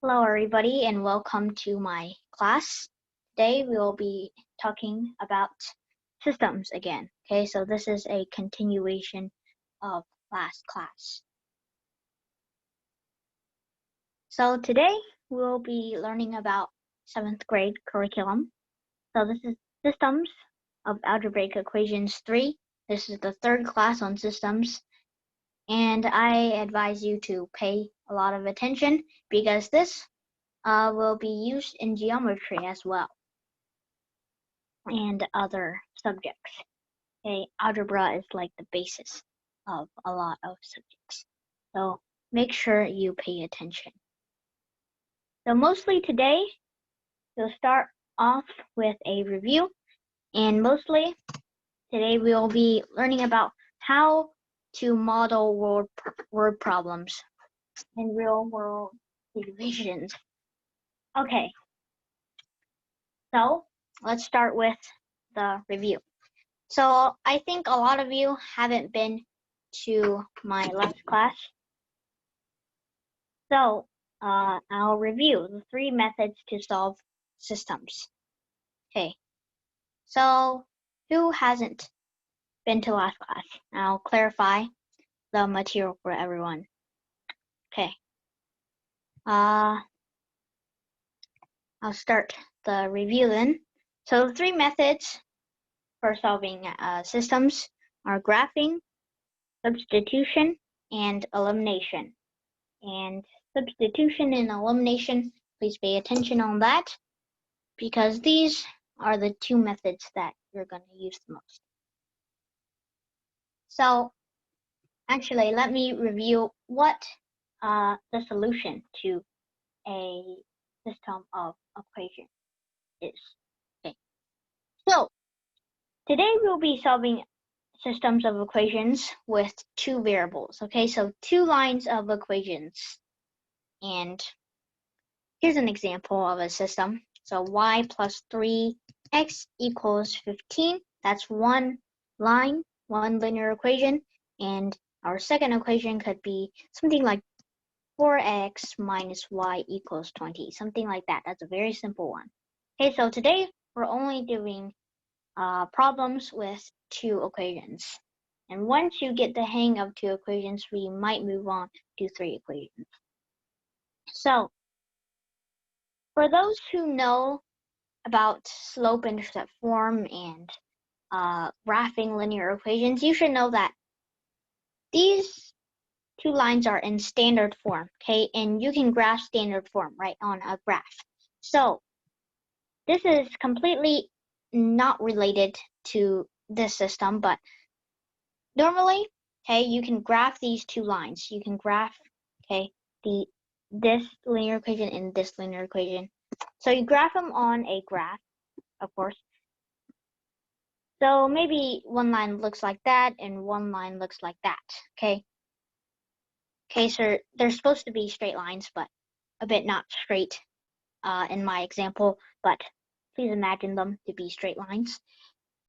Hello, everybody, and welcome to my class. Today we will be talking about systems again. Okay, so this is a continuation of last class. So today we'll be learning about 7th grade curriculum. So this is Systems of Algebraic Equations 3. This is the third class on systems. And I advise you to pay a lot of attention because this will be used in geometry as well and other subjects. Okay, algebra is like the basis of a lot of subjects. So make sure you pay attention. So mostly today, we'll start off with a review, and mostly today we'll be learning about how to model word problems in real world situations. Okay, so let's start with the review. So I think a lot of you haven't been to my last class. So I'll review the 3 methods to solve systems. Okay, so who hasn't been to last class? I'll clarify the material for everyone. Okay, I'll start the review then. So the 3 methods for solving systems are graphing, substitution, and elimination. And substitution and elimination, please pay attention on that because these are the 2 methods that you're going to use the most. So actually, let me review what the solution to a system of equations is. Okay. So today we'll be solving systems of equations with 2 variables. Okay, so 2 lines of equations. And here's an example of a system. So y plus 3x equals 15. That's one line, one linear equation. And our second equation could be something like 4x minus y equals 20, something like that. That's a very simple one. Okay, so today we're only doing problems with 2 equations. And once you get the hang of 2 equations, we might move on to 3 equations. So for those who know about slope-intercept form and graphing linear equations, you should know that these 2 lines are in standard form, okay? And you can graph standard form right on a graph. So this is completely not related to this system, but normally, okay, you can graph these 2 lines. You can graph, okay, this linear equation and this linear equation. So you graph them on a graph, of course. So maybe one line looks like that and one line looks like that, okay? Okay, so they're supposed to be straight lines, but a bit not straight in my example, but please imagine them to be straight lines.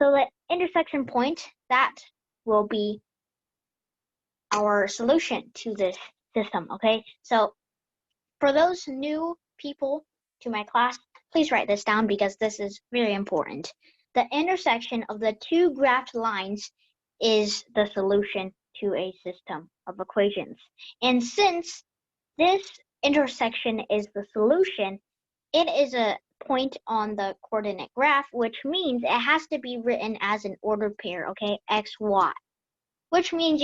So the intersection point, that will be our solution to this system, okay? So for those new people to my class, please write this down because this is very important. The intersection of the 2 graphed lines is the solution to a system of equations. And since this intersection is the solution, it is a point on the coordinate graph, which means it has to be written as an ordered pair, okay, x, y, which means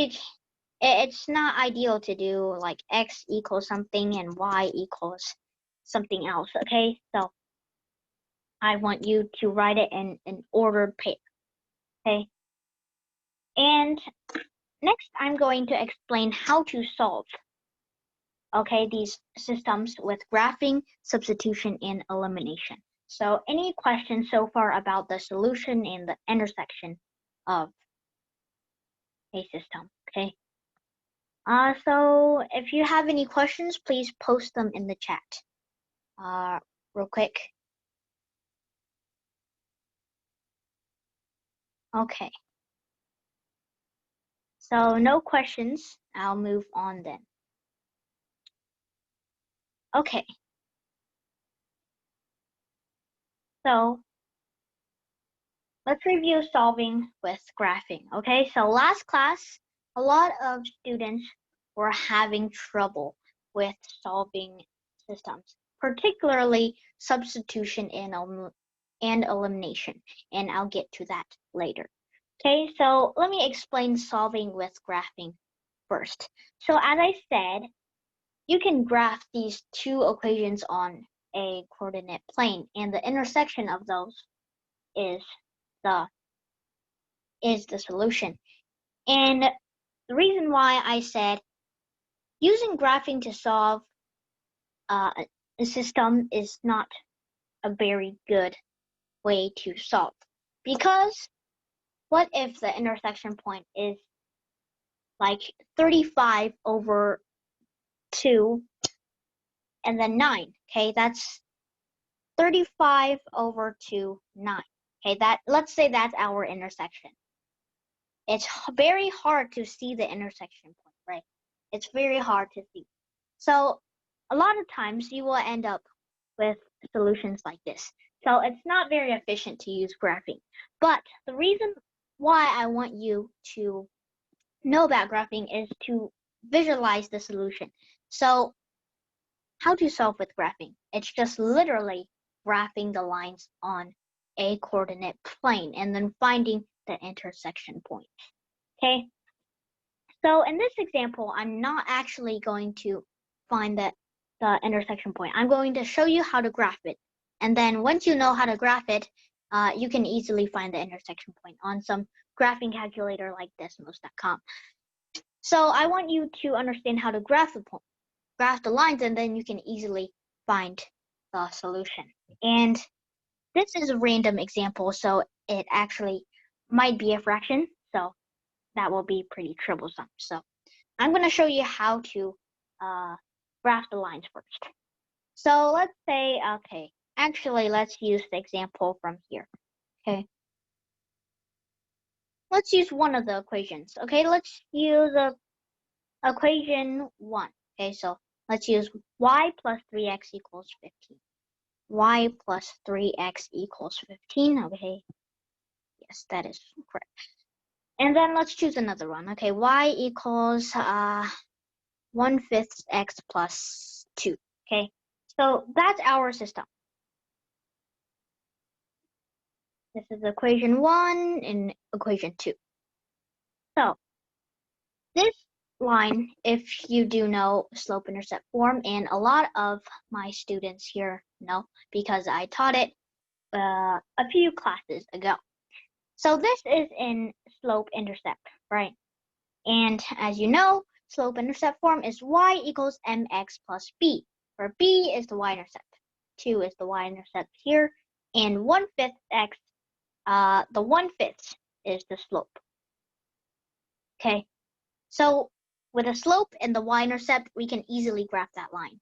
it's not ideal to do like x equals something and y equals something else, okay? So I want you to write it in an ordered pair, okay? And next, I'm going to explain how to solve, okay, these systems with graphing, substitution, and elimination. So any questions so far about the solution and the intersection of a system, okay? So if you have any questions, please post them in the chat. Real quick. Okay. So no questions. I'll move on then. Okay. So let's review solving with graphing. Okay, so last class, a lot of students were having trouble with solving systems, particularly substitution and elimination, and I'll get to that later. Okay, so let me explain solving with graphing first. So as I said, you can graph these two equations on a coordinate plane, and the intersection of those is the solution. And the reason why I said using graphing to solve a system is not a very good way to solve, because what if the intersection point is like 35 over 2 and then 9? Okay, that's 35 over 2, 9. Okay, let's say that's our intersection. It's very hard to see the intersection point, right? It's very hard to see. So a lot of times you will end up with solutions like this. So it's not very efficient to use graphing. But the reason why I want you to know about graphing is to visualize the solution. So how to solve with graphing? It's just literally graphing the lines on a coordinate plane and then finding the intersection point. Okay, so in this example, I'm not actually going to find the intersection point. I'm going to show you how to graph it. And then once you know how to graph it, you can easily find the intersection point on some graphing calculator like Desmos.com. So I want you to understand how to graph the lines, and then you can easily find the solution. And this is a random example, so it actually might be a fraction. So that will be pretty troublesome. So I'm going to show you how to graph the lines first. So let's say, okay, actually let's use the example from here. Okay, let's use one of the equations. Okay, let's use equation 1. Okay, so let's use y plus 3x equals 15. Y plus 3x equals 15. Okay, yes, that is correct. And then let's choose another one. Okay, y equals 1/5 x plus 2. Okay, so that's our system. This is equation 1 and equation 2. So this line, if you do know slope-intercept form, and a lot of my students here know because I taught it a few classes ago. So this is in slope-intercept, right? And as you know, slope-intercept form is y equals mx plus b, where b is the y-intercept, 2 is the y-intercept here, and 1/5 x, the 1/5 is the slope. Okay, so with a slope and the y-intercept, we can easily graph that line.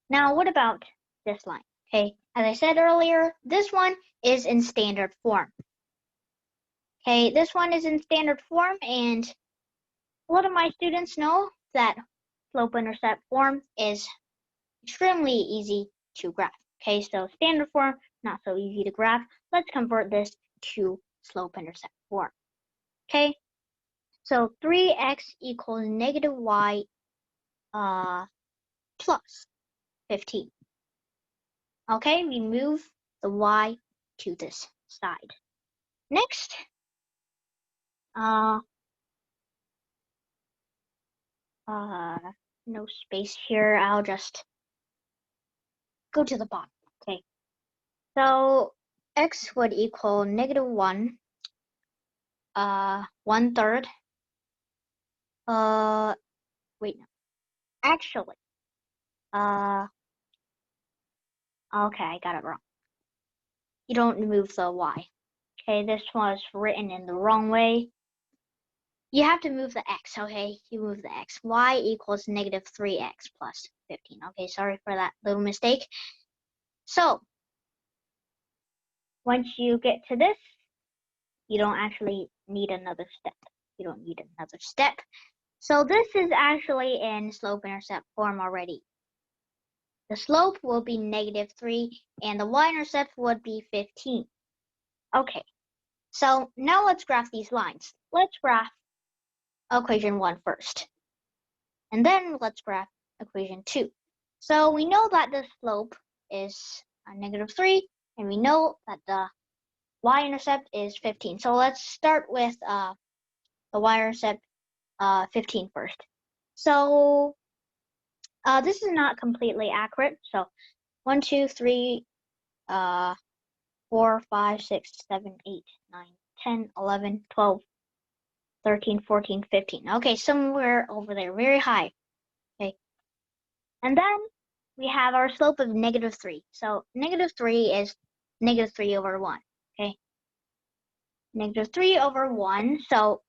Now, what about this line? Okay, as I said earlier, this one is in standard form. Okay, this one is in standard form, and a lot of my students know that slope-intercept form is extremely easy to graph. Okay, so standard form, not so easy to graph. Let's convert this to slope-intercept form. Okay, so 3x equals negative y plus 15. Okay, we move the y to this side. Next, no space here. I'll just go to the bottom. Okay, so x would equal negative 1, 1/3. Wait, no. Actually, okay, I got it wrong. You don't move the y. Okay, this was written in the wrong way. You have to move the x, okay? You move the x. Y equals negative 3x plus 15. Okay, sorry for that little mistake. So, once you get to this, you don't actually need another step. You don't need another step. So this is actually in slope-intercept form already. the slope will be -3, and the y-intercept would be 15. Okay, so now let's graph these lines. Let's graph equation 1 first, and then let's graph equation 2. So we know that the slope is -3, and we know that the y-intercept is 15. So let's start with the y-intercept 15 first. So this is not completely accurate. So 1, 2, 3, 4, 5, 6, 7, 8, 9, 10, 11, 12, 13, 14, 15. Okay, somewhere over there, very high. Okay. And then we have our slope of -3. So -3 is -3 over 1. Okay. -3 over 1. So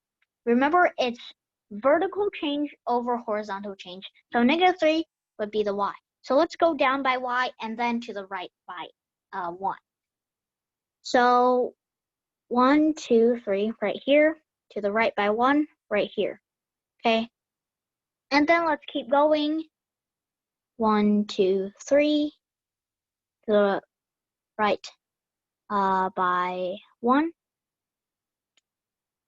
remember, it's vertical change over horizontal change. So -3 would be the y. So let's go down by y and then to the right by 1. So 1, 2, 3 right here, to the right by 1 right here. Okay. And then let's keep going. 1, 2, 3 to the right by 1,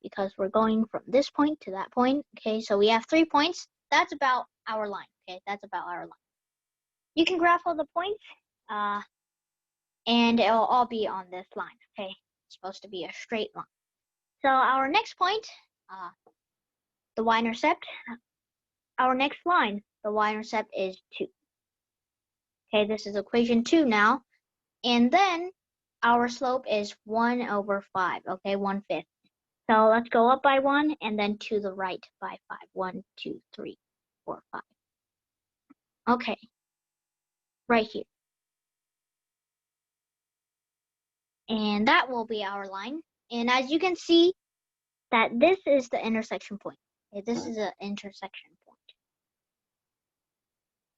because we're going from this point to that point. Okay, so we have 3 points. That's about our line. Okay, that's about our line. You can graph all the points, and it'll all be on this line. Okay, it's supposed to be a straight line. So our next point, the y-intercept. Our next line, the y-intercept is 2. Okay, this is equation 2 now. And then our slope is 1 over 5. Okay, 1/5. So let's go up by 1 and then to the right by 5. 1, 2, 3, 4, 5. Okay, right here. And that will be our line. And as you can see, that this is the intersection point. Okay, this is an intersection point.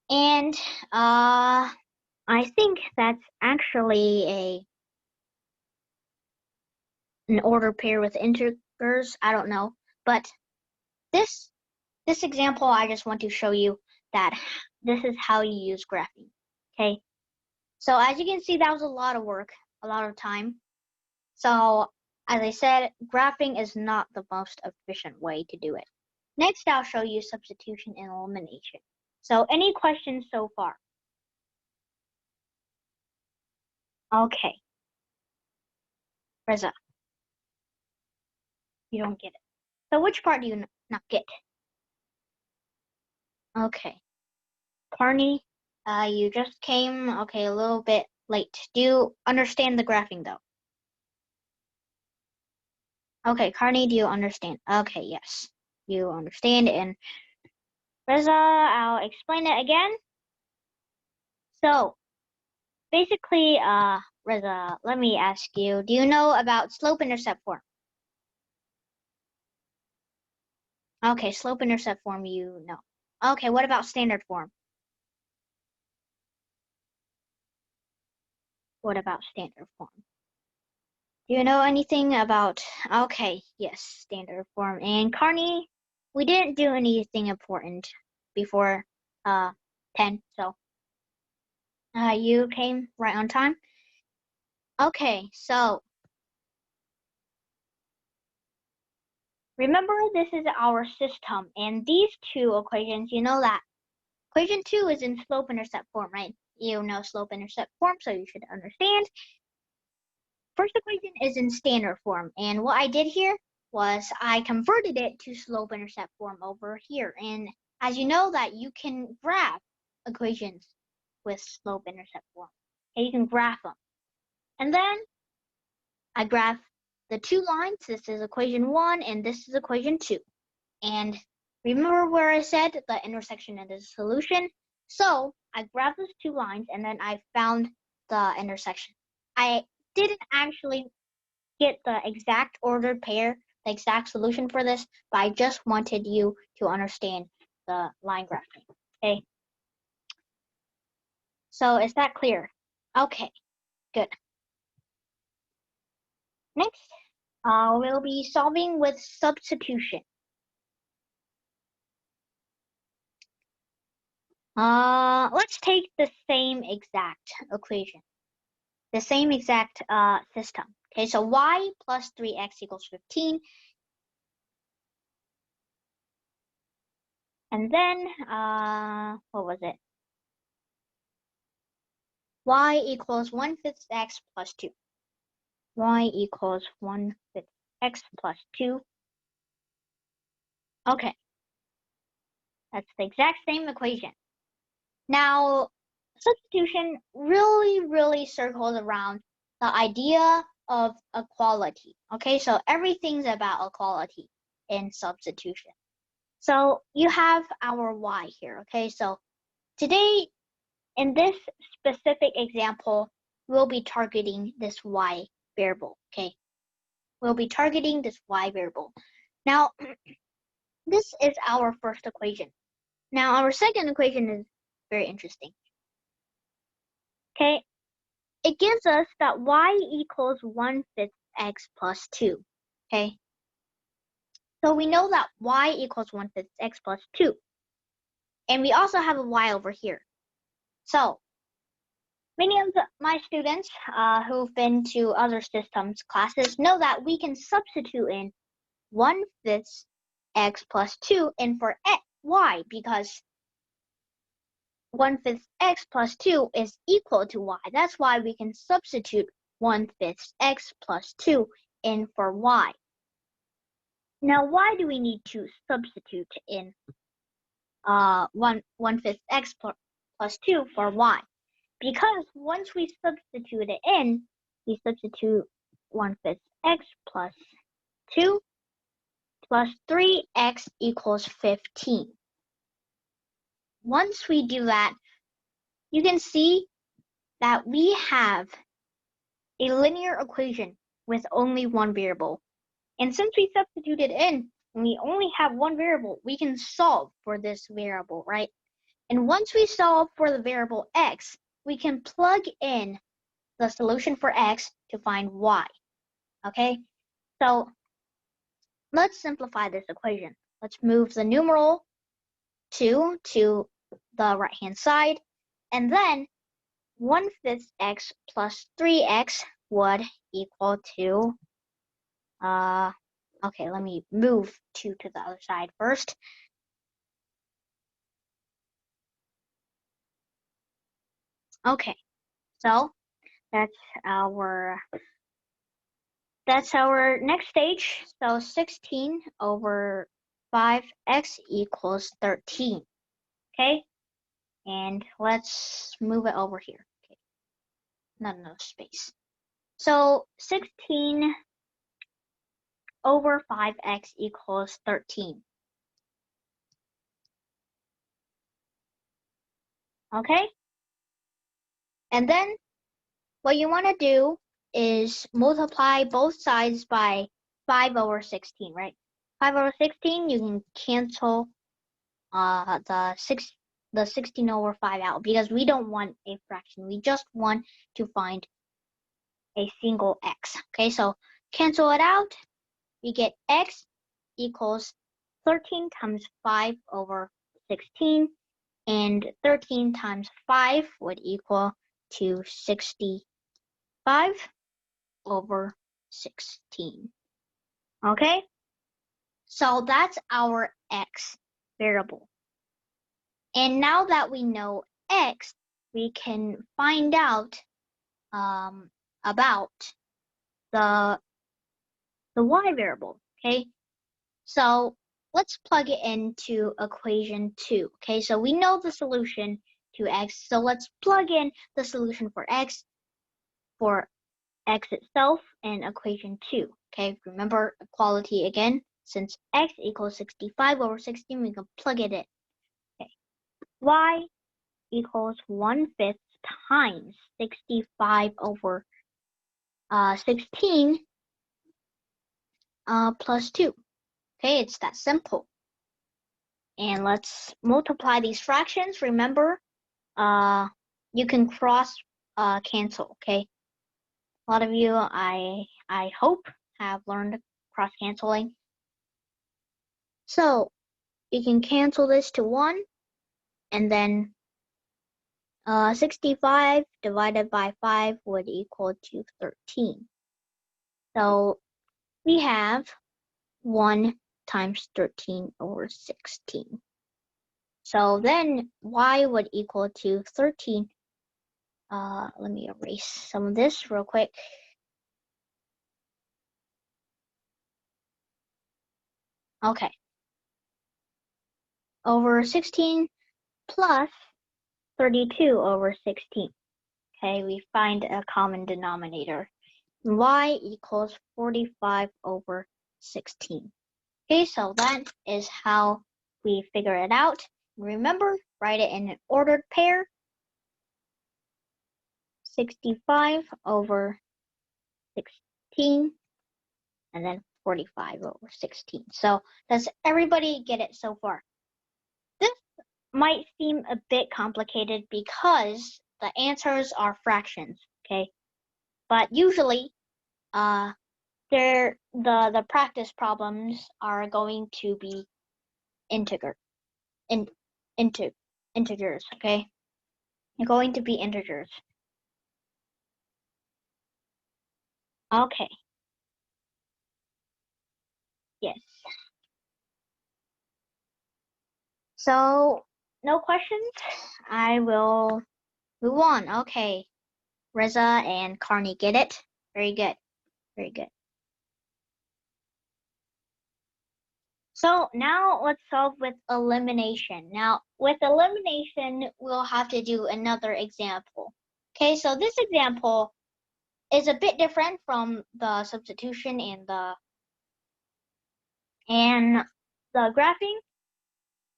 And I think that's actually an ordered pair with integers. I don't know. But this example, I just want to show you that this is how you use graphing. Okay. So as you can see, that was a lot of work, a lot of time. So as I said, graphing is not the most efficient way to do it. Next, I'll show you substitution and elimination. So any questions so far? Okay. Reza, you don't get it. So which part do you not get? Okay. Carney, you just came, okay, a little bit late. Do you understand the graphing though? Okay, Carney, do you understand? Okay, yes, you understand. And Reza, I'll explain it again. So basically, Reza, let me ask you, do you know about slope-intercept form? Okay, slope-intercept form you know. Okay, what about standard form? What about standard form? Do you know anything about, okay, yes, standard form. And Carney, we didn't do anything important before 10, so you came right on time. Okay, so remember, this is our system, and these two equations, you know that equation 2 is in slope-intercept form, right? You know slope-intercept form, so you should understand. First equation is in standard form, and what I did here was I converted it to slope-intercept form over here. And as you know that you can graph equations with slope-intercept form. Okay, you can graph them. And then I graph the two lines. This is equation 1 and this is equation 2. And remember where I said the intersection and the solution? So I graphed those two lines and then I found the intersection. I didn't actually get the exact ordered pair, the exact solution for this, but I just wanted you to understand the line graphing. Okay. So is that clear? Okay, good. Next, we'll be solving with substitution. Let's take the same exact equation, the same exact system. Okay, so y plus 3x equals 15. And then, what was it? Y equals 1/5 x plus 2. Y equals 1/5 x plus 2. Okay, that's the exact same equation. Now, substitution really circles around the idea of equality. Okay, so everything's about equality in substitution. So you have our y here. Okay, so today in this specific example, we'll be targeting this y variable. Okay, we'll be targeting this y variable. Now, this is our first equation. Now, our second equation is very interesting. Okay, it gives us that y equals 1/5 x plus 2. Okay, so we know that y equals 1/5 x plus 2. And we also have a y over here. So many of my students who've been to other systems classes know that we can substitute in 1/5 x plus 2 in for y, because 1/5 x plus 2 is equal to y. That's why we can substitute 1/5 x plus 2 in for y. Now, why do we need to substitute in 1/5 x plus 2 for y? Because once we substitute it in, we substitute 1/5 x plus 2 plus 3x equals 15. Once we do that, you can see that we have a linear equation with only one variable. And since we substituted in and we only have one variable, we can solve for this variable, right? And once we solve for the variable x, we can plug in the solution for x to find y. Okay, so let's simplify this equation. Let's move the numeral 2 to the right-hand side, and then 1/5 x plus 3x would equal to, okay, let me move 2 to the other side first. Okay, so that's our next stage. So 16 over 5x equals 13. Okay, and let's move it over here. Okay, not enough space. So 16 over 5x equals 13. Okay, and then what you want to do is multiply both sides by 5 over 16, right? 5 over 16, you can cancel the 16 over 5 out, because we don't want a fraction. We just want to find a single x. Okay, so cancel it out. We get x equals 13 times 5 over 16, and 13 times 5 would equal to 65 over 16. Okay, so that's our x variable. And now that we know x, we can find out about the y variable. Okay, so let's plug it into equation 2. Okay, so we know the solution to x, so let's plug in the solution for x itself in equation 2. Okay, remember equality again. Since x equals 65 over 16, we can plug it in. Okay, y equals 1/5 times 65 over 16 plus 2. Okay, it's that simple. And let's multiply these fractions. Remember, you can cross cancel. Okay, a lot of you, I hope, have learned cross canceling. So you can cancel this to 1, and then 65 divided by 5 would equal to 13. So we have 1 times 13 over 16. So then y would equal to 13. Let me erase some of this real quick. Okay. Over 16 plus 32 over 16. Okay, we find a common denominator. Y equals 45 over 16. Okay, so that is how we figure it out. Remember, write it in an ordered pair. 65 over 16, and then 45 over 16. So does everybody get it so far? This might seem a bit complicated because the answers are fractions, okay? But usually, the practice problems are going to be integers, okay? They're going to be integers. Okay. Yes. So, no questions? I will move on. Okay. Reza and Carney get it? Very good. Very good. So now let's solve with elimination. Now, with elimination, we'll have to do another example. Okay, so this example is a bit different from the substitution and the graphing.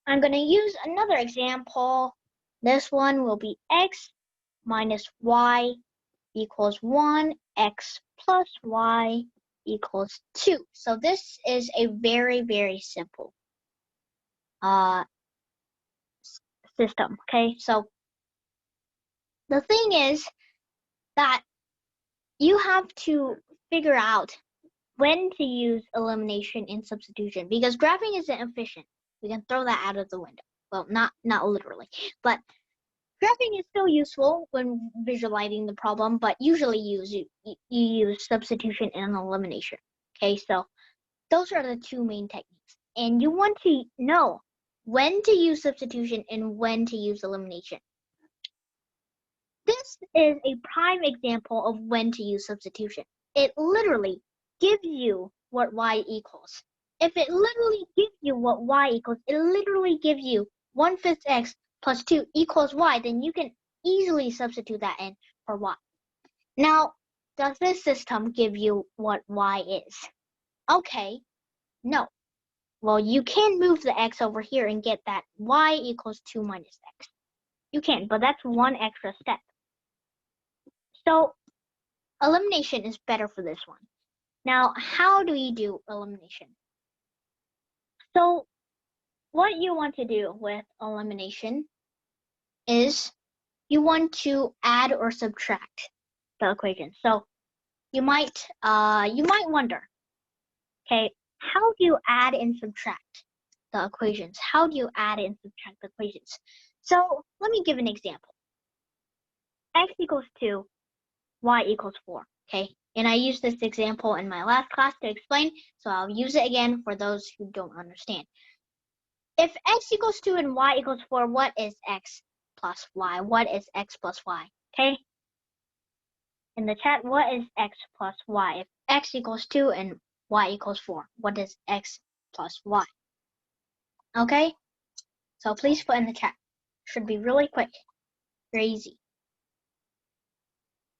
I'm going to use another example. This one will be x minus y equals 1, x plus y equals 2. So this is a very, very simple system, okay? So the thing is that you have to figure out when to use elimination and substitution because graphing isn't efficient. We can throw that out of the window. Well, not literally, but graphing is still useful when visualizing the problem, but usually you use substitution and elimination. Okay, so those are the two main techniques. And you want to know when to use substitution and when to use elimination. This is a prime example of when to use substitution. It literally gives you what y equals. If it literally gives you what y equals, it literally gives you 1/5 x plus 2 equals y, then you can easily substitute that in for y. Now, does this system give you what y is? Okay, no. Well, you can move the x over here and get that y equals 2 minus x. You can, but that's one extra step. So elimination is better for this one. Now, how do you do elimination? So what you want to do with elimination is you want to add or subtract the equation. So you might wonder, okay, how do you add and subtract the equations? How do you add and subtract the equations? So let me give an example. X equals 2, y equals 4, okay? And I used this example in my last class to explain, so I'll use it again for those who don't understand. If x equals 2 and y equals 4, what is x plus y? What is x plus y? Okay? In the chat, what is x plus y? If x equals 2 and y equals 4, what is x plus y? Okay? So please put in the chat. Should be really quick. Very easy.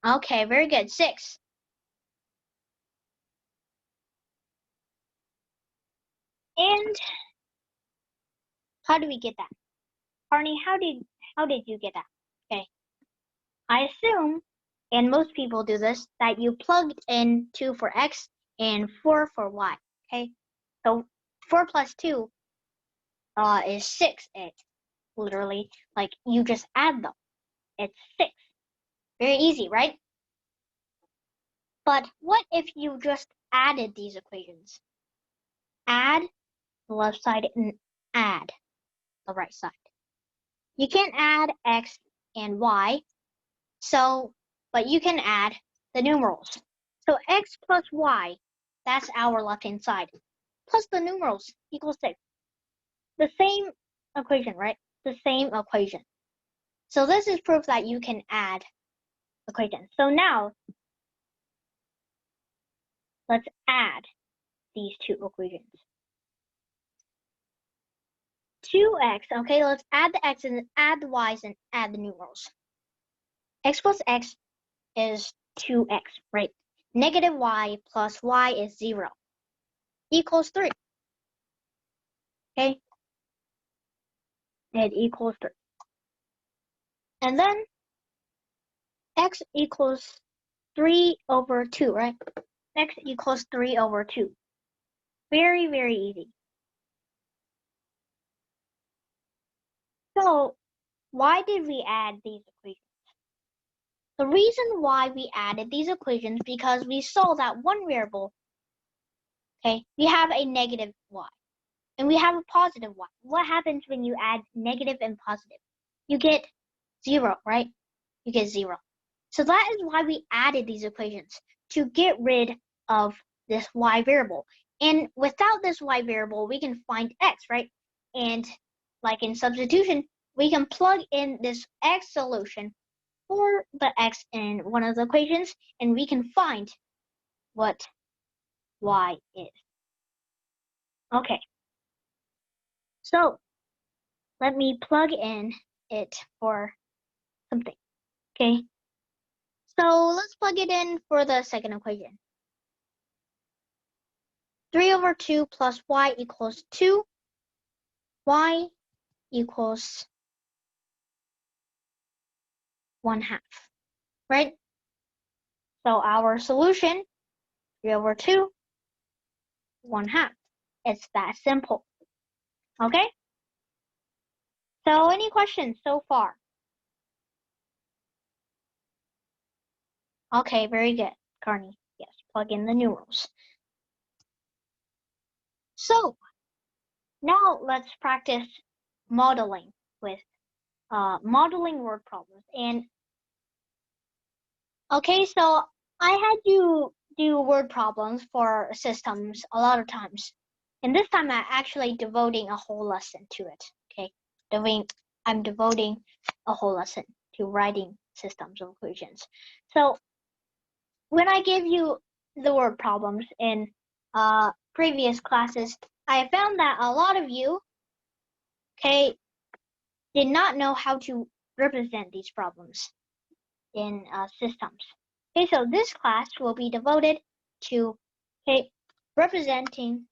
Okay, very good. 6. And how do we get that? Barney, how did you get that? Okay. I assume, and most people do this, that you plugged in 2 for x and 4 for y. Okay. So 4 plus 2 is 6. It's literally like you just add them. It's 6. Very easy, right? But what if you just added these equations? Add the left side and add the right side. You can't add x and y. So, but you can add the numerals. So x plus y, that's our left-hand side, plus the numerals equals 6. The same equation, right? The same equation. So this is proof that you can add equations. So now, let's add these two equations. 2x, okay, let's add the x and add the y's and add the numerals. X plus x is 2x, right? Negative y plus y is 0. Equals 3. Okay? It equals 3. And then x equals 3 over 2, right? X equals 3 over 2. Very, very easy. So, why did we add these equations? The reason why we added these equations because we saw that one variable, okay, we have a negative y, and we have a positive y. What happens when you add negative and positive? You get 0, right? You get 0. So that is why we added these equations, to get rid of this y variable. And without this y variable, we can find x, right? And like in substitution, we can plug in this x solution for the x in one of the equations, and we can find what y is. Okay. So let me plug in it for something. Okay. So let's plug it in for the second equation. 3 over 2 plus y equals 2. Y equals 1/2, right? So our solution, 3 over 2, 1/2. It's that simple. Okay? So any questions so far? Okay, very good, Carney. Yes, plug in the numerals. So now let's practice modeling with modeling word problems. And okay, so I had to do word problems for systems a lot of times. And this time I'm actually devoting a whole lesson to it. Okay, I'm devoting a whole lesson to writing systems of equations. So when I gave you the word problems in previous classes, I found that a lot of you, okay, did not know how to represent these problems in systems. Okay, so this class will be devoted to, okay, representing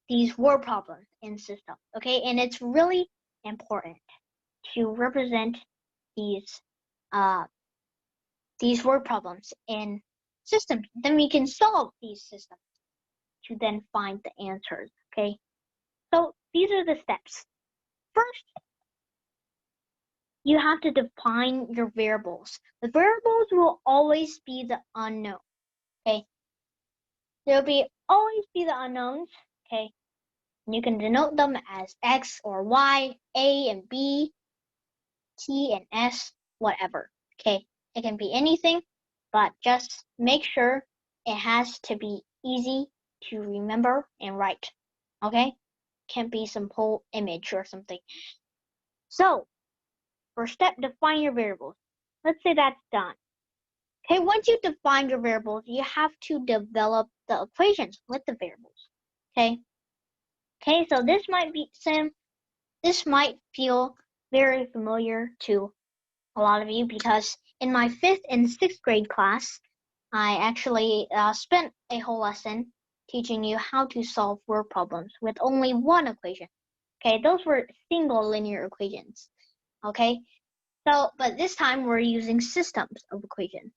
these word problems in systems. Okay, and it's really important to represent these word problems in systems. Then we can solve these systems to then find the answers. Okay, so these are the steps. First, you have to define your variables. The variables will always be the unknown. Okay, there will always be the unknowns. Okay, and you can denote them as x or y, a and b, t and s, whatever. Okay, it can be anything, but just make sure it has to be easy to remember and write. Okay, can't be some whole image or something. So first step, define your variables. Let's say that's done. Okay, once you define your variables, you have to develop the equations with the variables. Okay, so this might feel very familiar to a lot of you because in my 5th and 6th grade class, I actually spent a whole lesson teaching you how to solve word problems with only one equation. Okay, those were single linear equations. Okay, so but this time we're using systems of equations.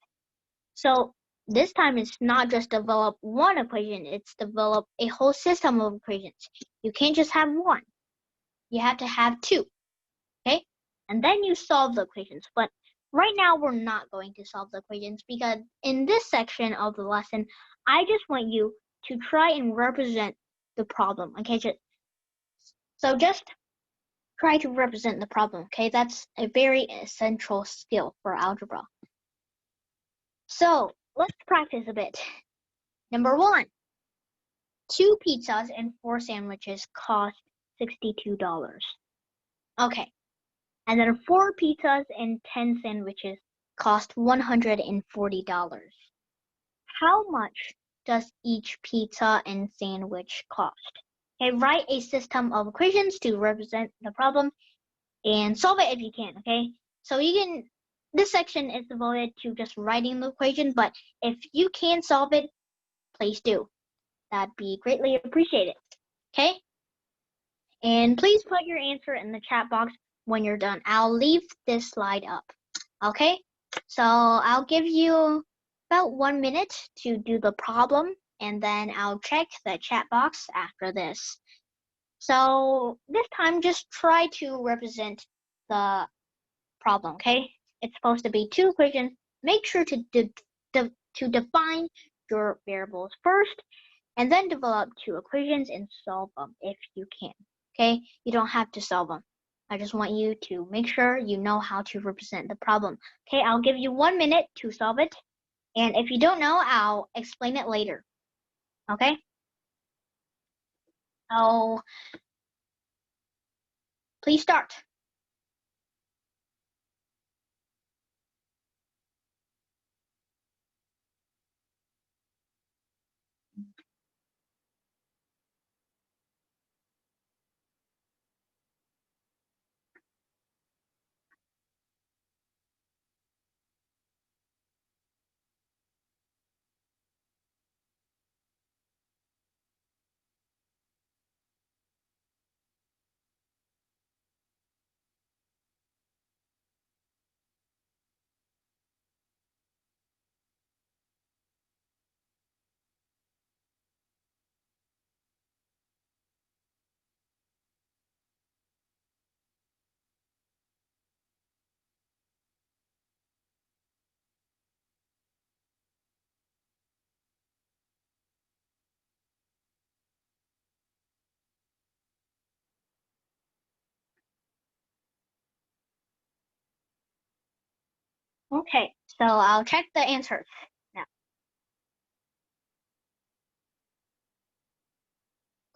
So this time it's not just develop one equation, it's develop a whole system of equations. You can't just have one. You have to have two. Okay? And then you solve the equations. But right now we're not going to solve the equations because in this section of the lesson, I just want you to try and represent the problem. Okay? So just try to represent the problem, okay? That's a very essential skill for algebra. So let's practice a bit. Number 1, 2 pizzas and 4 sandwiches cost $62. Okay, and then 4 pizzas and 10 sandwiches cost $140. How much does each pizza and sandwich cost? Okay, write a system of equations to represent the problem and solve it if you can, okay? So this section is devoted to just writing the equation, but if you can solve it, please do. That'd be greatly appreciated, okay? And please put your answer in the chat box when you're done. I'll leave this slide up, okay? So I'll give you about 1 minute to do the problem, and then I'll check the chat box after this. So this time, just try to represent the problem, okay? It's supposed to be 2 equations. Make sure to define your variables first, and then develop 2 equations and solve them if you can, okay? You don't have to solve them. I just want you to make sure you know how to represent the problem. Okay, I'll give you 1 minute to solve it. And if you don't know, I'll explain it later. Okay? So, please start. Okay, so I'll check the answers now.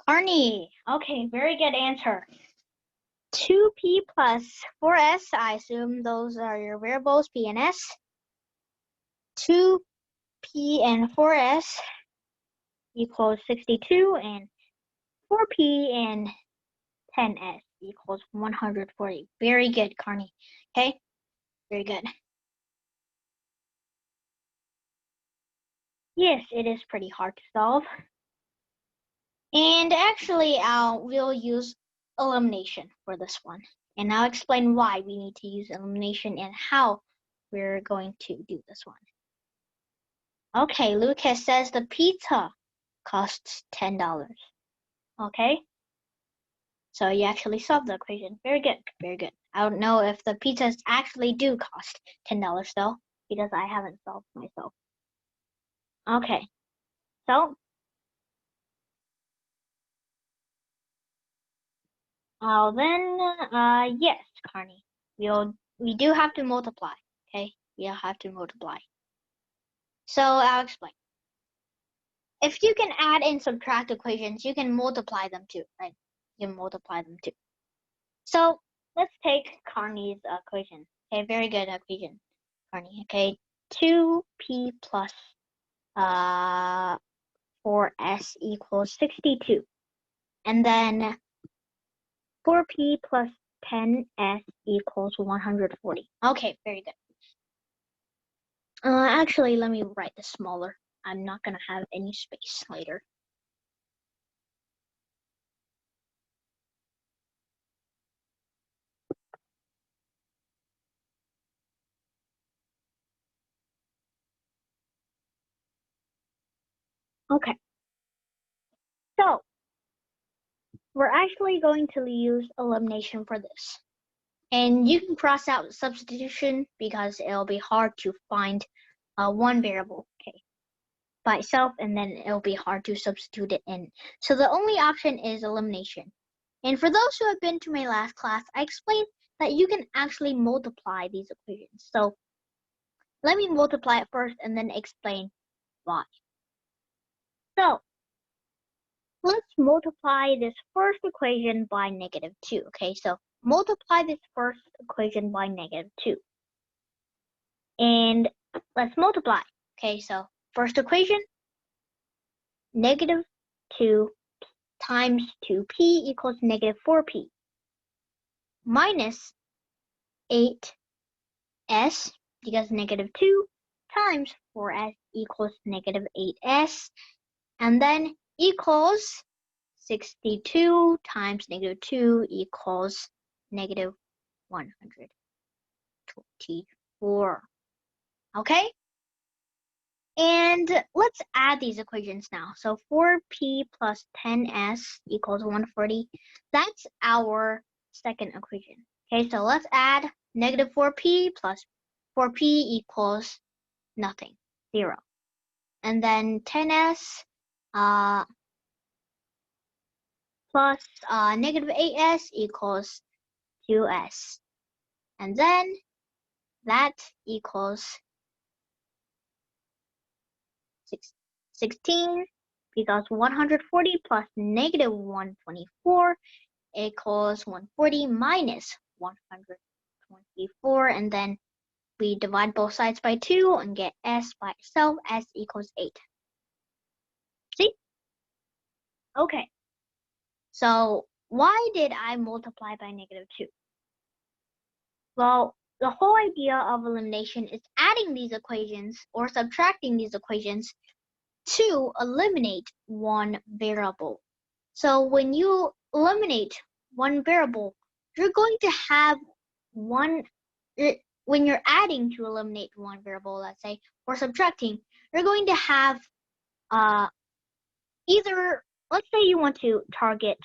Arnie, okay, very good answer. 2p plus 4s, I assume those are your variables, p and s. 2p and 4s equals 62, and 4p and 10s equals 140. Very good, Carney. Okay, very good. Yes, it is pretty hard to solve. And actually, we'll use elimination for this one. And I'll explain why we need to use elimination and how we're going to do this one. Okay, Lucas says the pizza costs $10. Okay, so you actually solved the equation. Very good, very good. I don't know if the pizzas actually do cost $10 though, because I haven't solved myself. Okay, so then, yes, Carney, we do have to multiply. Okay, we'll have to multiply. So I'll explain. If you can add and subtract equations, you can multiply them too, right? You can multiply them too. So let's take Carney's equation. Okay, very good equation, Carney. Okay, 2p plus 4s equals 62. And then 4p plus 10s equals 140. Okay, very good. Actually, let me write this smaller. I'm not gonna have any space later. Okay. So we're actually going to use elimination for this. And you can cross out substitution because it'll be hard to find one variable, okay, by itself, and then it'll be hard to substitute it in. So the only option is elimination. And for those who have been to my last class, I explained that you can actually multiply these equations. So let me multiply it first and then explain why. So let's multiply this first equation by -2. Okay, so multiply this first equation by -2. And let's multiply. Okay, so first equation, -2 times 2p equals -4p minus 8s, because -2 times 4s equals -8s, and then equals 62 times -2 equals -124. Okay? And let's add these equations now. So 4p plus 10s equals 140. That's our second equation. Okay, so let's add -4p plus 4p equals nothing, 0. And then 10s plus -8s equals 2s. And then that equals 16, because 140 plus -124 equals 140 minus 124, and then we divide both sides by 2 and get s by itself. S equals 8. See? Okay. So why did I multiply by -2? Well, the whole idea of elimination is adding these equations or subtracting these equations to eliminate one variable. So when you eliminate one variable, you're going to have when you're adding to eliminate one variable, let's say, or subtracting, you're going to have either, let's say you want to target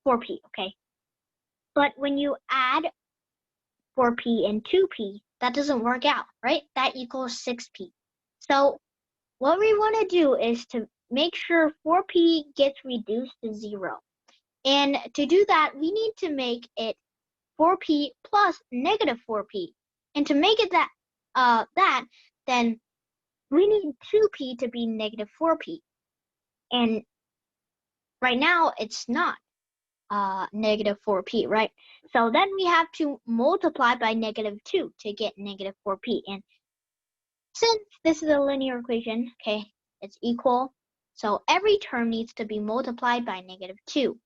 4p, okay? But when you add 4p and 2p, that doesn't work out, right? That equals 6p. So what we want to do is to make sure 4p gets reduced to 0. And to do that, we need to make it 4p plus -4p. And to make it that, then we need 2p to be -4p. And right now, it's not -4p, right? So then we have to multiply by -2 to get -4p. And since this is a linear equation, okay, it's equal. So every term needs to be multiplied by -2.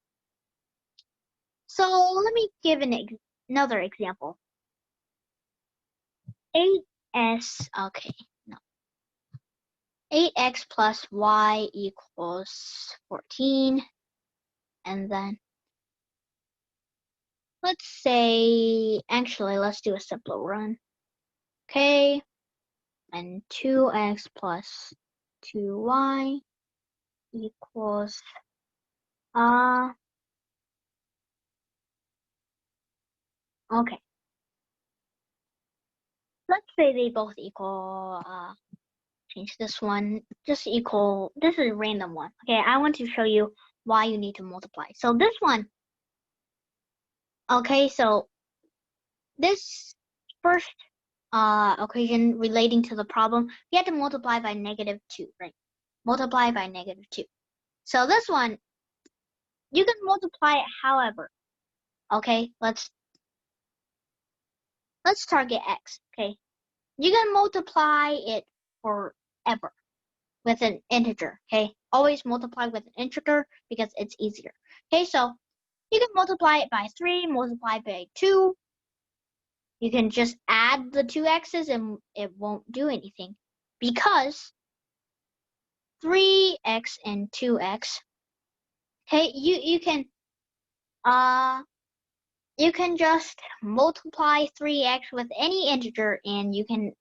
So let me give another example. 8x plus y equals 14. And then let's say, actually, let's do a simpler run. Okay, and 2x plus 2y equals, okay. Let's say they both equal, change this one, just equal, this is a random one. Okay, I want to show you why you need to multiply. So this one, okay, so this first equation relating to the problem, we have to multiply by -2, right? Multiply by -2. So this one, you can multiply it however. Okay, let's target x, okay? You can multiply it forever with an integer, okay? Always multiply with an integer because it's easier. Okay, so you can multiply it by 3, multiply by 2. You can just add the 2 x's and it won't do anything because 3x and 2x, okay, you can just multiply 3x with any integer and you can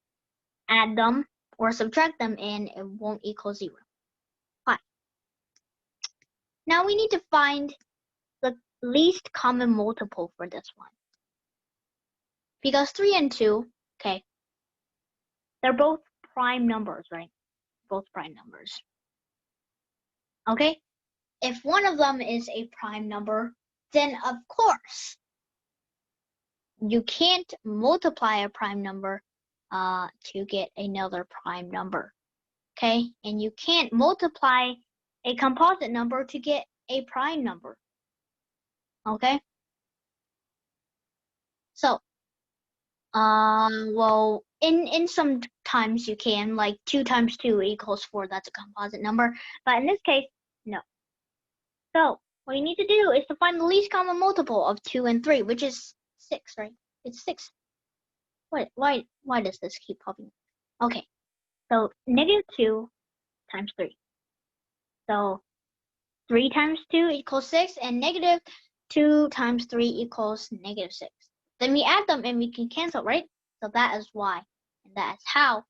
add them or subtract them and it won't equal 0. Fine. Now we need to find the least common multiple for this one. Because 3 and 2, okay, they're both prime numbers, right? Both prime numbers. Okay? if one of them is a prime number, then of course you can't multiply a prime number to get another prime number. Okay, and you can't multiply a composite number to get a prime number. Okay, so well, in some times you can, like 2 times 2 equals 4, that's a composite number, but in this case, no. So what you need to do is to find the least common multiple of 2 and 3, which is 6, right? It's 6. Why does this keep popping? Okay, so -2 times 3. So 3 times 2 equals 6, and -2 times 3 equals -6. Then we add them and we can cancel, right? So that is why, and that is how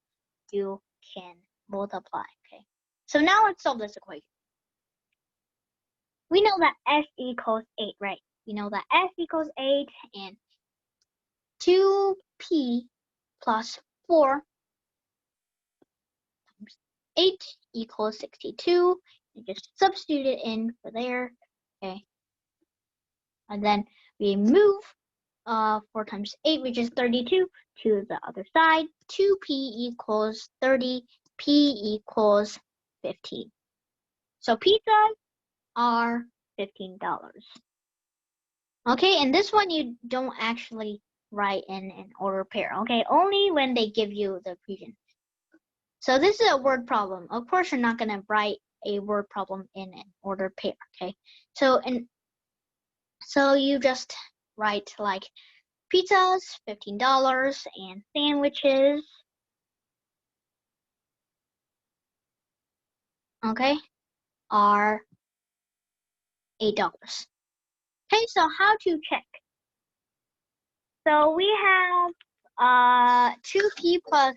you can multiply, okay? So now let's solve this equation. We know that s equals 8, right? We know that s equals 8, and 2p plus 4 times 8 equals 62. You just substitute it in for there, okay? And then we move 4 times 8, which is 32, to the other side. 2p equals 30, p equals 15. So pizzas are $15. Okay, and this one you don't actually write in an order pair, okay? Only when they give you the equation. So this is a word problem. Of course, you're not going to write a word problem in an order pair, okay? So you just write like pizzas, $15, and sandwiches, okay, are $8. Okay, so how to check? So we have 2p plus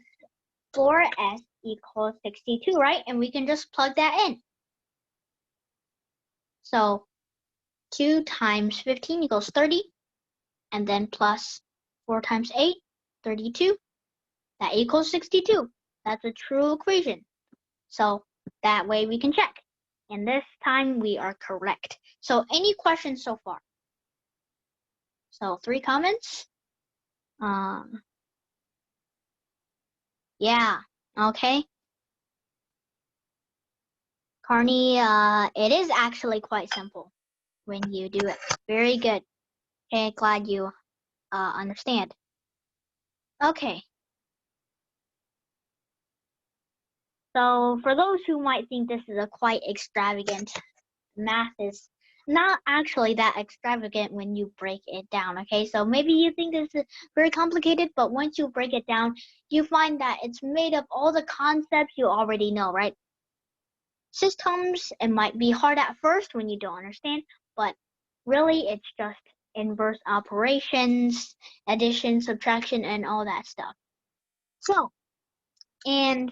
4s equals 62, right? And we can just plug that in. So 2 times 15 equals 30, and then plus 4 times 8, 32. That equals 62. That's a true equation. So that way we can check. And this time we are correct. So any questions so far? So 3 comments. Yeah, okay. Carney, it is actually quite simple when you do it. Very good. Okay, glad you understand. Okay. So for those who might think this is a quite extravagant, math is not actually that extravagant when you break it down, okay? So maybe you think this is very complicated, but once you break it down, you find that it's made of all the concepts you already know, right? Systems, it might be hard at first when you don't understand, but really it's just inverse operations, addition, subtraction, and all that stuff. So, and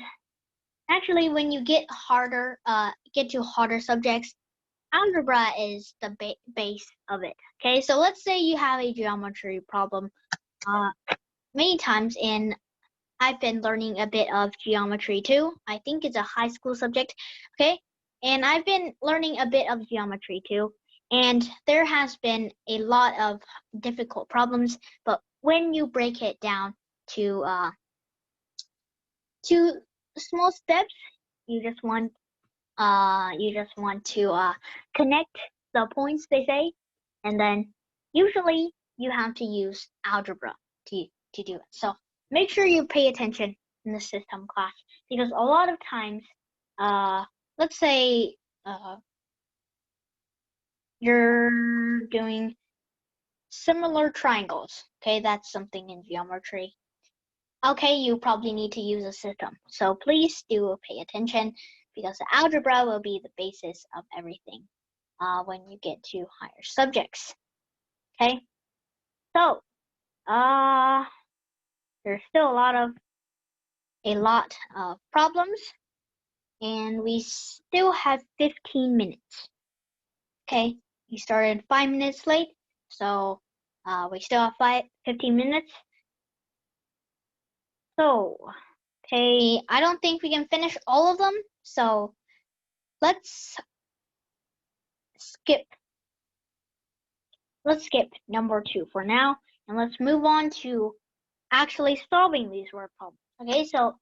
actually when you get to harder subjects, algebra is the base of it. Okay, so let's say you have a geometry problem many times, and I've been learning a bit of geometry too. I think it's a high school subject, okay? And I've been learning a bit of geometry too. And there has been a lot of difficult problems, but when you break it down to small steps, you just want to connect the points, they say, and then usually you have to use algebra to do it. So make sure you pay attention in the system class, because a lot of times, let's say you're doing similar triangles. Okay, that's something in geometry. Okay, you probably need to use a system. So please do pay attention, because the algebra will be the basis of everything when you get to higher subjects. Okay, so there's still a lot of problems, and we still have 15 minutes. Okay, we started 5 minutes late, so we still have 15 minutes. So, okay, I don't think we can finish all of them, so let's skip number 2 for now, and let's move on to actually solving these word problems. Okay, so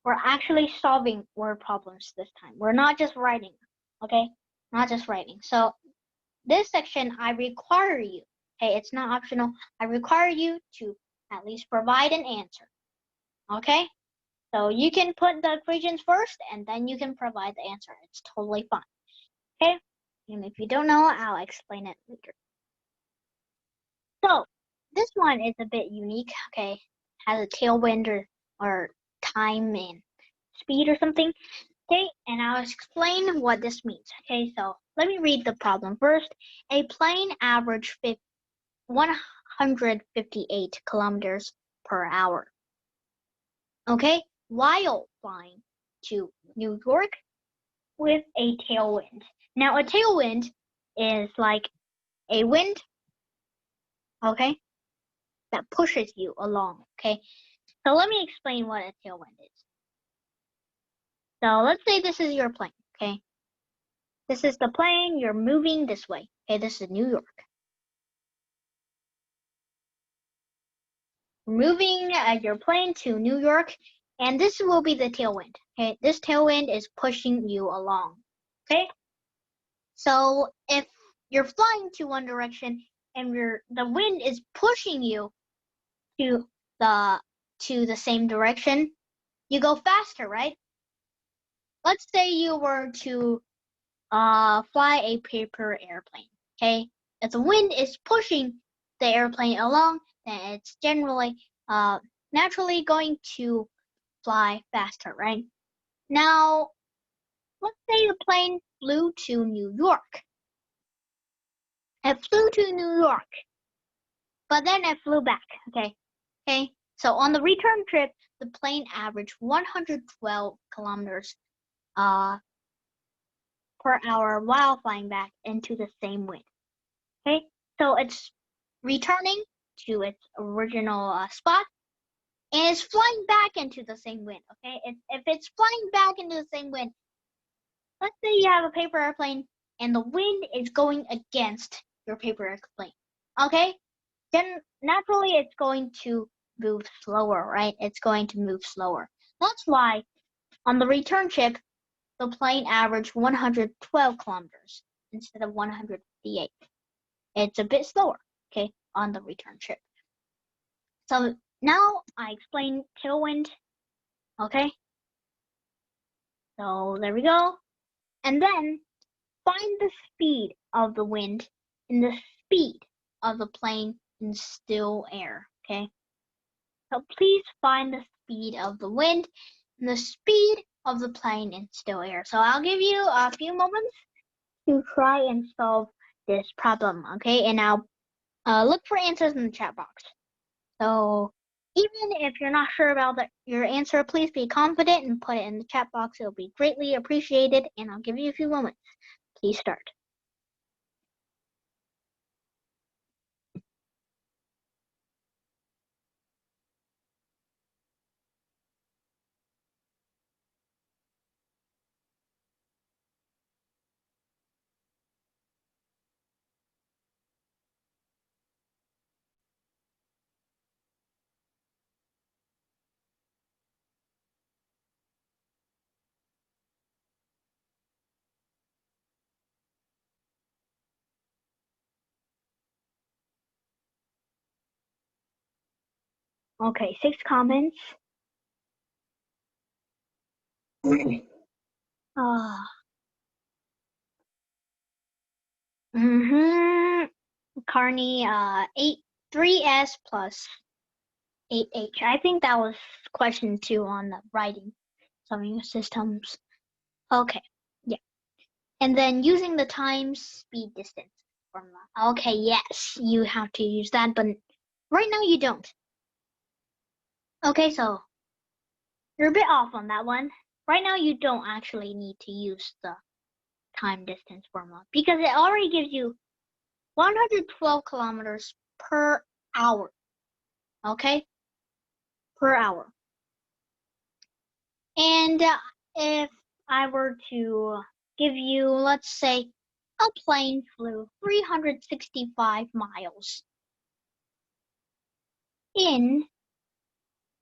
we're actually solving word problems this time. We're not just writing, okay? Not just writing. So this section, I require you, okay? It's not optional. I require you to at least provide an answer, okay? So you can put the equations first, and then you can provide the answer. It's totally fine, okay? And if you don't know, I'll explain it later. So this one is a bit unique, okay? Has a tailwind or time and speed or something. Okay, and I'll explain what this means. Okay, so let me read the problem first. A plane averaged 158 kilometers per hour. Okay, while flying to New York with a tailwind. Now, a tailwind is like a wind, okay, that pushes you along. Okay, so let me explain what a tailwind is. So let's say this is your plane, okay? This is the plane, you're moving this way. Okay, this is New York. Moving your plane to New York, and this will be the tailwind. Okay, this tailwind is pushing you along. Okay, so if you're flying to one direction and the wind is pushing you to the same direction, you go faster, right? Let's say you were to fly a paper airplane. Okay, if the wind is pushing the airplane along, then it's generally naturally going to fly faster, right? Now, let's say the plane flew to New York. It flew to New York, but then it flew back. Okay. So on the return trip, the plane averaged 112 kilometers per hour while flying back into the same wind. Okay, so it's returning to its original spot, and it's flying back into the same wind. Okay, if it's flying back into the same wind, let's say you have a paper airplane and the wind is going against your paper airplane. Okay, then naturally it's going to move slower, right? It's going to move slower. That's why on the return trip, the plane averaged 112 kilometers instead of 158. It's a bit slower, okay, on the return trip. So now I explain tailwind, okay? So there we go. And then find the speed of the wind and the speed of the plane in still air, okay? So please find the speed of the wind and the speed of the plane in still air. So I'll give you a few moments to try and solve this problem, okay? And I'll look for answers in the chat box. So even if you're not sure about your answer, please be confident and put it in the chat box. It'll be greatly appreciated, and I'll give you a few moments. Please start. Okay, 6 comments. Carney, 3S plus 8H. I think that was question 2 on the writing summing systems. Okay, yeah. And then using the time, speed, distance formula. Okay, yes, you have to use that, but right now you don't. Okay, so you're a bit off on that one. Right now you don't actually need to use the time distance formula because it already gives you 112 kilometers per hour. Okay? Per hour. And if I were to give you, let's say, a plane flew 365 miles in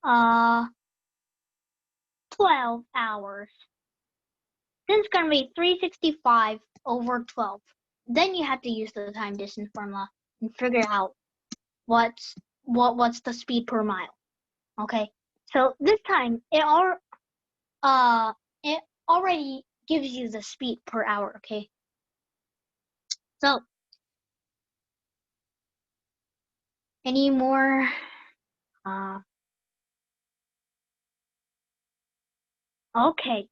12 hours. This is going to be 365 over 12. Then you have to use the time distance formula and figure out what's the speed per mile. Okay, so this time it already gives you the speed per hour. Okay, so any more? Okay.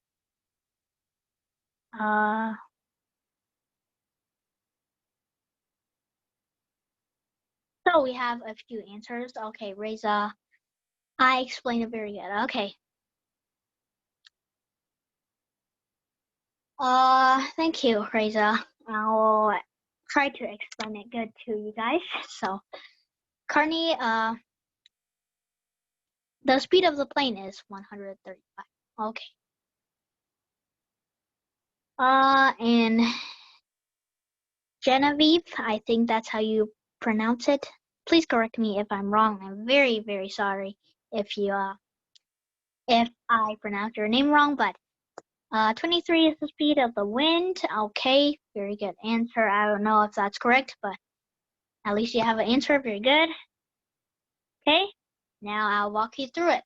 So we have a few answers. Okay, Reza, I explained it very good. Okay. Thank you, Reza. I'll try to explain it good to you guys. So, Carney, the speed of the plane is 135. Okay. And Genevieve, I think that's how you pronounce it. Please correct me if I'm wrong. I'm very, very sorry if I pronounce your name wrong, but 23 is the speed of the wind. Okay, very good answer. I don't know if that's correct, but at least you have an answer. Very good. Okay, now I'll walk you through it.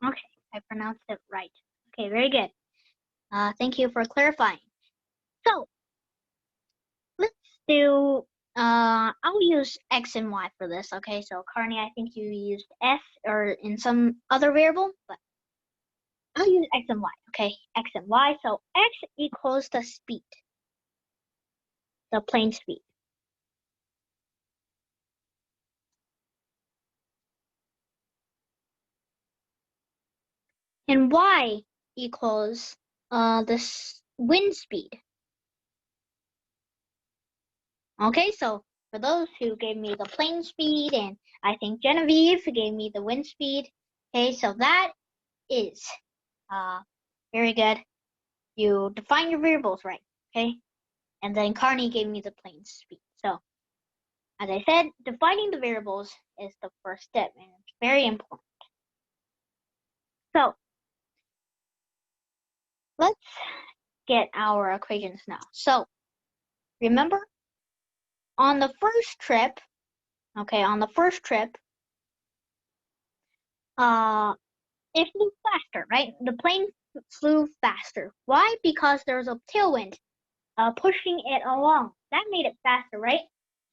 Okay, I pronounced it right. Okay, very good. Thank you for clarifying. So, let's do, I'll use X and Y for this, okay? So, Carney, I think you used S or in some other variable, but I'll use X and Y, okay? X and Y, so X equals the speed, the plane speed. And Y equals this wind speed. Okay, so for those who gave me the plane speed, and I think Genevieve gave me the wind speed. Okay, so that is very good. You define your variables right, okay? And then Carney gave me the plane speed. So as I said, defining the variables is the first step, and it's very important. So let's get our equations now. So remember, on the first trip, it flew faster, right? The plane flew faster. Why? Because there's a tailwind pushing it along. That made it faster, right?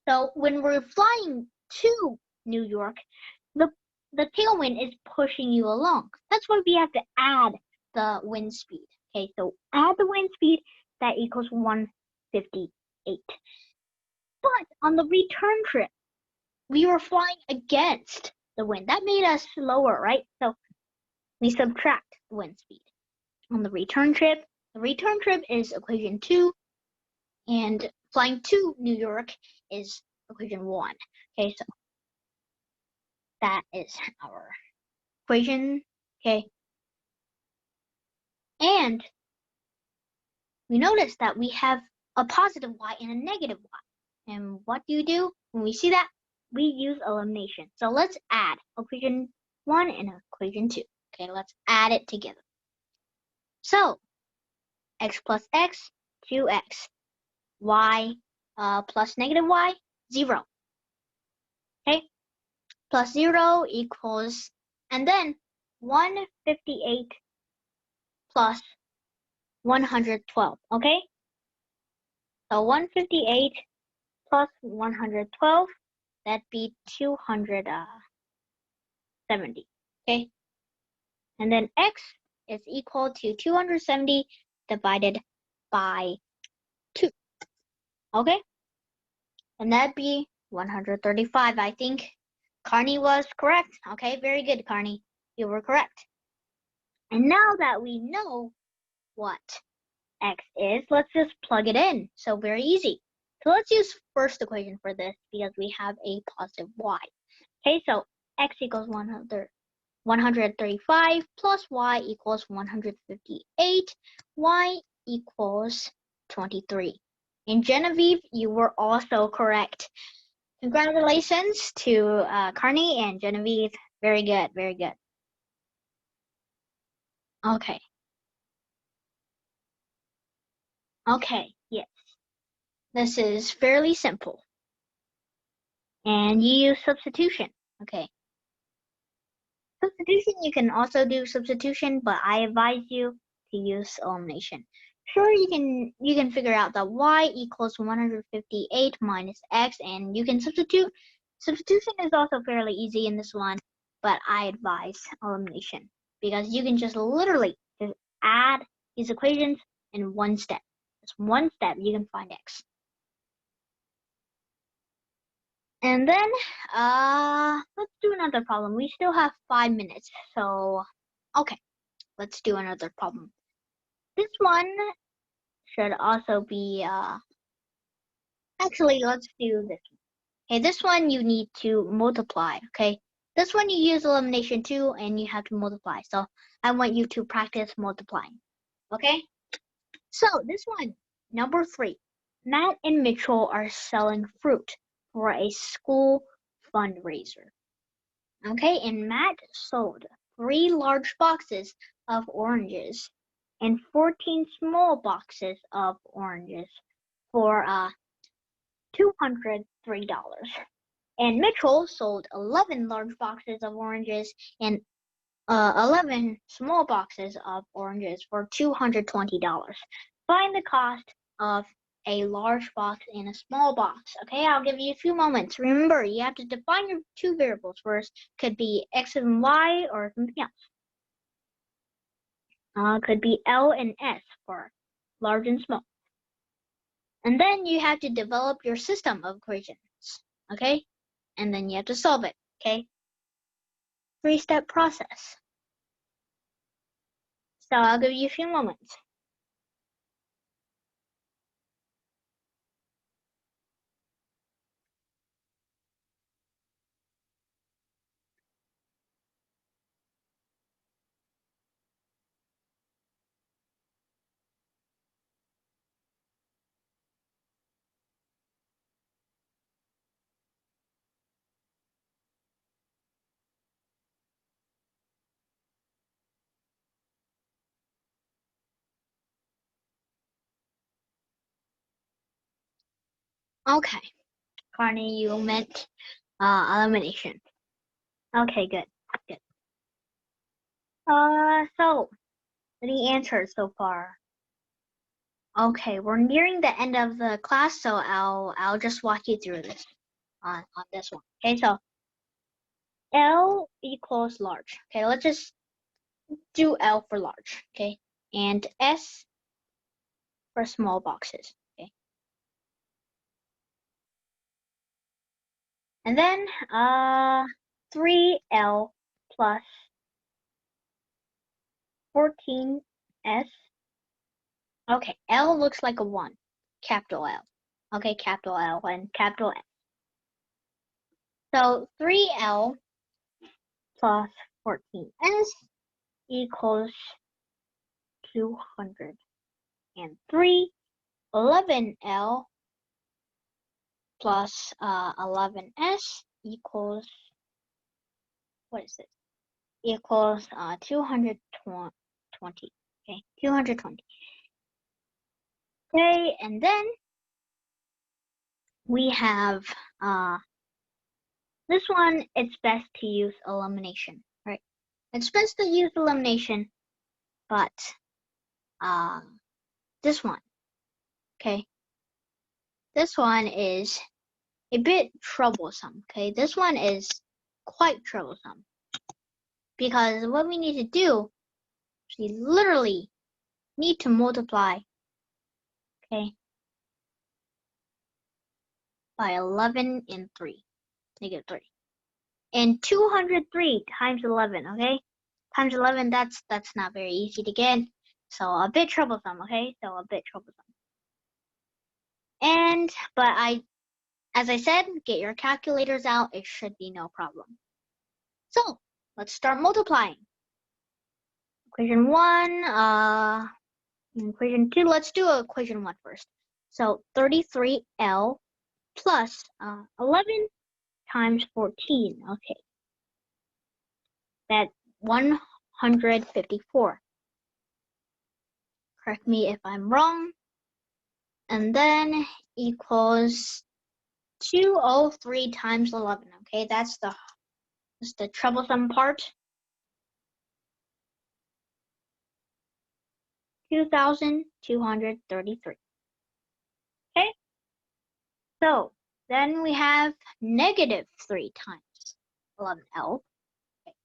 So when we're flying to New York, the tailwind is pushing you along. That's why we have to add the wind speed. Okay, so add the wind speed, that equals 158. But on the return trip, we were flying against the wind. That made us slower, right? So we subtract the wind speed. On the return trip is equation 2, and flying to New York is equation 1. Okay, so that is our equation. Okay, and we notice that we have a positive y and a negative y. And what do you do when we see that? We use elimination. So let's add equation 1 and equation 2. Okay, let's add it together. So x plus x, 2x. Y plus negative y, 0. Okay, plus 0 equals, and then 158 plus 112. Okay, so 158 plus 112, that'd be 270. Okay, and then x is equal to 270 divided by 2. Okay, and that'd be 135. I think Carney was correct. Okay, very good, Carney. You were correct. And now that we know what x is, let's just plug it in. So very easy. So let's use first equation for this because we have a positive y. Okay, so x equals 135 plus y equals 158. Y equals 23. And Genevieve, you were also correct. Congratulations to Carney and Genevieve. Very good, very good. Okay. Okay, yes. This is fairly simple. And you use substitution. Okay. Substitution, you can also do substitution, but I advise you to use elimination. Sure, you can figure out that y equals 158 minus x, and you can substitute. Substitution is also fairly easy in this one, but I advise elimination because you can just literally just add these equations in one step. Just one step, you can find x. And then, let's do another problem. We still have 5 minutes, so, okay, let's do another problem. This one should also be, actually, let's do this one. Okay, this one you need to multiply, okay? This one you use elimination too, and you have to multiply. So I want you to practice multiplying, okay? So this one, number 3. Matt and Mitchell are selling fruit for a school fundraiser. Okay, and Matt sold 3 large boxes of oranges and 14 small boxes of oranges for $203. And Mitchell sold 11 large boxes of oranges and 11 small boxes of oranges for $220. Find the cost of a large box and a small box. Okay, I'll give you a few moments. Remember, you have to define your 2 variables first. Could be x and y or something else. Could be L and S for large and small. And then you have to develop your system of equations. Okay, and then you have to solve it. Okay, 3-step process. So I'll give you a few moments. Okay, Carney, you meant elimination. Okay, good, good. So the answers so far. Okay, we're nearing the end of the class, so I'll just walk you through this on this one. Okay, so L equals large. Okay, let's just do L for large. Okay, and S for small boxes. Okay, and then 3L plus 14S. Okay, L looks like a 1, capital L. Okay, capital L and capital S. So 3L plus 14S equals 203. 11L plus 11S equals, what is this? Equals 220. Okay, 220. Okay, and then we have this one. It's best to use elimination, right? It's best to use elimination, but this one, okay? This one is a bit troublesome, okay? This one is quite troublesome because what we need to do is we literally need to multiply, okay, by 11 and 3, negative 3. And 203 times 11, okay? Times 11, that's not very easy to get. So a bit troublesome, okay? So a bit troublesome. But as I said, get your calculators out. It should be no problem. So let's start multiplying. Equation 1, Equation 2, let's do equation 1 first. So 33L plus 11 times 14. Okay. That's 154. Correct me if I'm wrong. And then equals 203 times 11. Okay, that's the troublesome part. 2,233. Okay, so then we have negative 3 times 11L. Okay.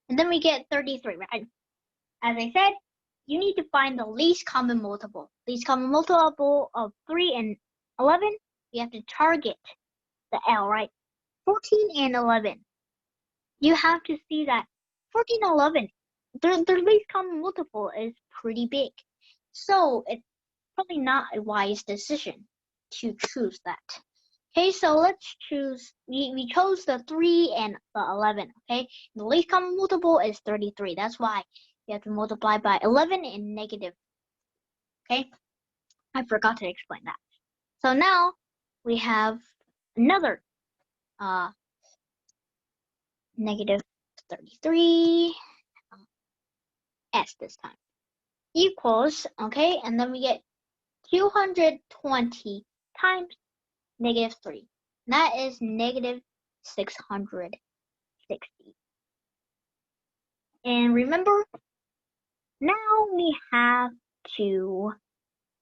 And then we get 33, right? As I said, you need to find the least common multiple. Least common multiple of 3 and 11, you have to target the L, right? 14 and 11. You have to see that 14 and 11, their least common multiple is pretty big. So it's probably not a wise decision to choose that. Okay, so let's choose, we chose the 3 and the 11, okay? The least common multiple is 33. That's why you have to multiply by 11 and negative. Okay, I forgot to explain that. So now we have another negative 33 s this time equals, okay, and then we get 220 times negative 3. That is negative 660. And remember, now we have to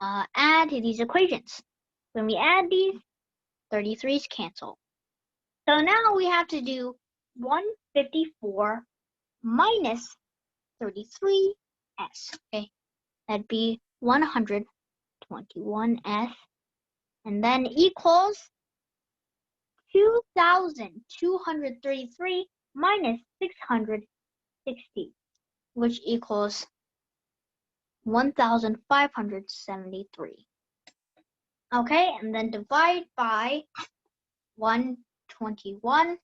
add these equations. When we add these, 33's cancel. So now we have to do 154 minus 33s. Okay, that'd be 121s, and then equals 2,233 minus 660, which equals 1,573. Okay, and then divide by 121.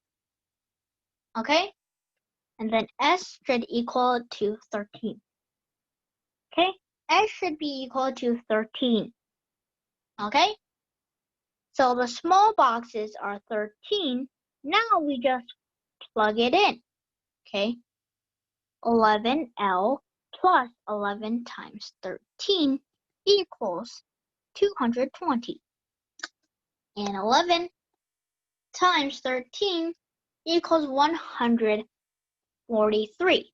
Okay, and then s should equal to 13. Okay, s should be equal to 13. Okay, so the small boxes are 13. Now we just plug it in. Okay, 11L plus 11 times 13 equals 220. And 11 times 13 equals 143.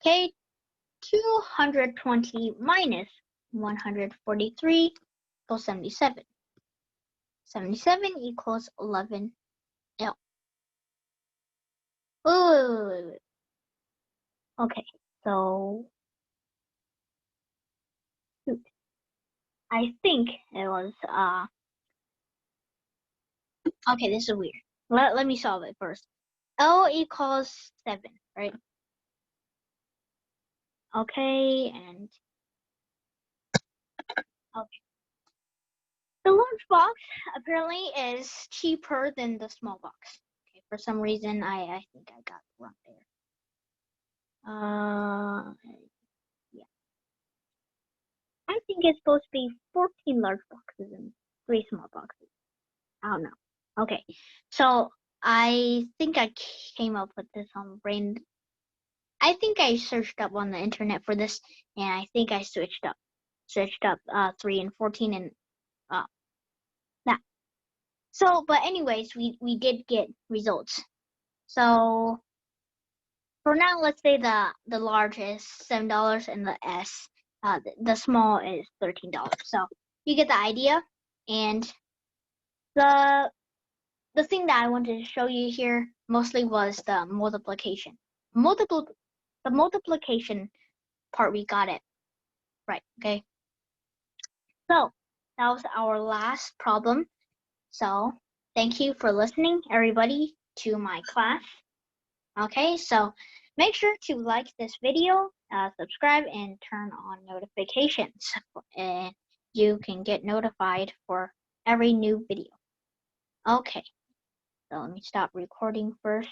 Okay, 220 minus 143 equals 77. 77 equals 11L. Wait. Okay, so I think it was okay, this is weird. Let me solve it first. L equals 7, right? Okay, and okay. The large box apparently is cheaper than the small box. Okay, for some reason I think I got it wrong there. Yeah. I think it's supposed to be 14 large boxes and 3 small boxes. I don't know. Okay, so I think I came up with this on brain. I think I searched up on the internet for this, and I think I switched up 3 and 14 and that. So, but anyways, we did get results. So for now, let's say the large is $7 and the S, the small is $13. So you get the idea. And the thing that I wanted to show you here mostly was the multiplication. The multiplication part, we got it right. Okay. So that was our last problem. So thank you for listening, everybody, to my class. Okay, so make sure to like this video, subscribe, and turn on notifications, and you can get notified for every new video. Okay, so let me stop recording first.